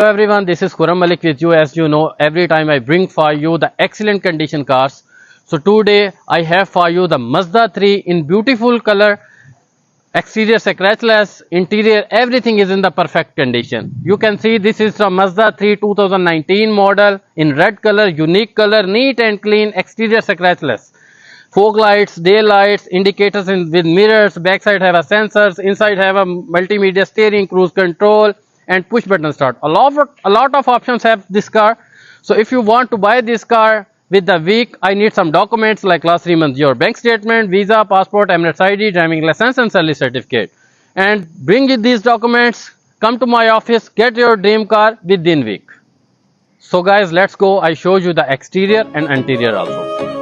Hello everyone, this is Khurram Malik with you. As you know, every time I bring for you the excellent condition cars. So today I have for you the Mazda 3 in beautiful color, exterior scratchless, interior everything is in the perfect condition. You can see this is a Mazda 3 2019 model in red color, unique color, neat and clean, exterior scratchless. Fog lights, day lights, indicators with mirrors, backside have a sensors, inside have a multimedia steering, cruise control and push button start. A lot of options have this car. So if you want to buy this car with the week, I need some documents like last 3 months, your bank statement, visa, passport, Emirates ID, driving license and service certificate. And bring these documents, come to my office, get your dream car within week. So guys, let's go. I show you the exterior and interior also.